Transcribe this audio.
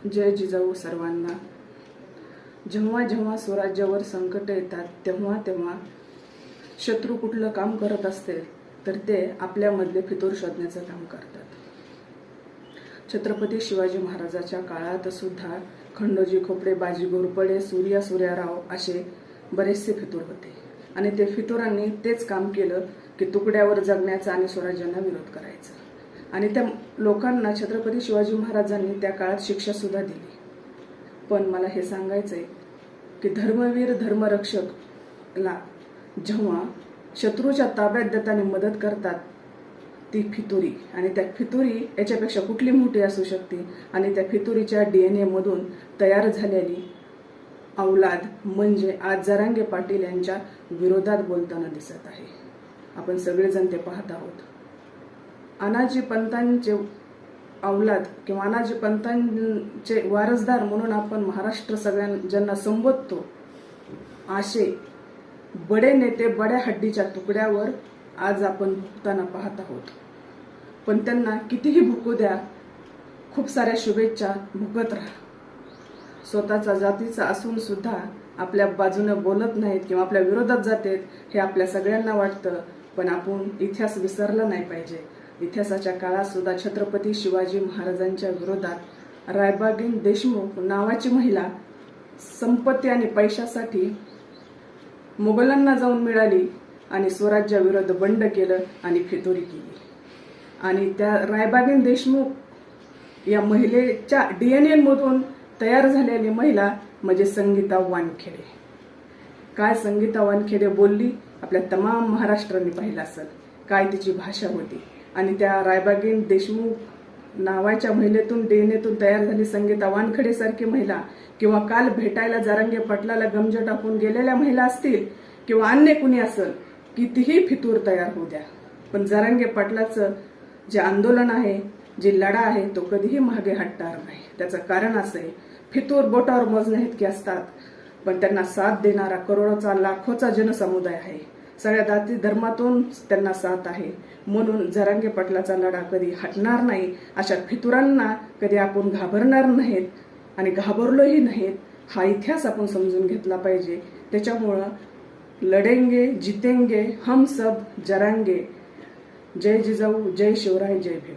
जय जिजाऊ सर्वांना। जेव्हा जेव्हा स्वराज्यावर संकट येतात तेव्हा तेव्हा शत्रू कुठलं काम करत असते तर ते आपल्यामधले फितूर शोधण्याचं काम करतात। छत्रपती शिवाजी महाराजाच्या काळात सुद्धा खंडोजी खोपडे, बाजी घोरपडे, सूर्याराव असे बरेचसे फितूर होते आणि ते फितुरांनी तेच काम केलं की तुकड्यावर जगण्याचा आणि स्वराज्यांना विरोध करायचा। आणि त्या लोकांना छत्रपती शिवाजी महाराजांनी त्या काळात शिक्षा सुद्धा दिली। पण मला हे सांगायचंय की धर्मवीर धर्मरक्षकला जेव्हा शत्रूच्या ताब्यात देताना मदत करतात ती फितुरी, आणि त्या फितुरी याच्यापेक्षा कुठली मोठी असू शकते। आणि त्या फितुरीच्या DNA मधून तयार झालेली औलाद म्हणजे आज जरांगे पाटील यांच्या विरोधात बोलताना दिसत आहे। आपण सगळेजण ते पाहत आहोत। अनाजी पंतांचे औलाद किंवा अनाजी पंतांचे वारसदार म्हणून आपण महाराष्ट्र सगळ्यांना संबोधतो, असे बडे नेते बड्या हड्डीच्या तुकड्यावर आज आपण भुकताना पाहत आहोत। पण त्यांना कितीही भुकू द्या, खूप साऱ्या शुभेच्छा भुकत राहा। स्वतःचा जातीचा असून सुद्धा आपल्या बाजूने बोलत नाहीत किंवा आपल्या विरोधात जातात हे आपल्या सगळ्यांना वाटतं। पण आपण इतिहास विसरला नाही पाहिजे। इतिहासाच्या काळात सुद्धा छत्रपती शिवाजी महाराजांच्या विरोधात रायबागीन देशमुख नावाची महिला संपत्ती आणि पैशासाठी मुघलांना जाऊन मिळाली आणि स्वराज्याविरोध बंड केलं आणि फितुरी केली। आणि त्या रायबागीन देशमुख या महिलेच्या DNA मधून तयार झालेली महिला म्हणजे संगीता वानखेडे। काय संगीता वानखेडे बोलली आपल्या तमाम महाराष्ट्राने पाहिलं असेल, काय तिची भाषा होती। आणि त्या रायबागीन देशमुख नावाच्या महिलेतून DNA तयार झाली संगीता वानखेडे सारखी महिला, किंवा काल भेटायला जरांगे पाटलाला गमजा टाकून गेलेल्या महिला असतील किंवा अन्य कुणी असेल, कितीही फितूर तयार होऊ द्या, पण जरांगे पाटलाचं जे आंदोलन आहे, जे लढा आहे, तो कधीही मागे हटणार नाही। त्याचं कारण असं आहे, फितूर बोटावर मोजण्याइतके असतात, पण त्यांना साथ देणारा करोडोचा लाखोचा जनसमुदाय आहे। सगळ्या जाती धर्मातून त्यांना साथ आहे, म्हणून जरांगे पाटलाचा लढा कधी हटणार नाही। अशा फितुरांना कधी आपण घाबरणार नाहीत आणि घाबरलोही नाहीत, हा इतिहास आपण समजून घेतला पाहिजे। त्याच्यामुळं लढेंगे जितेंगे हम सब जरांगे। जय जिजाऊ, जय शिवराय, जय भीम।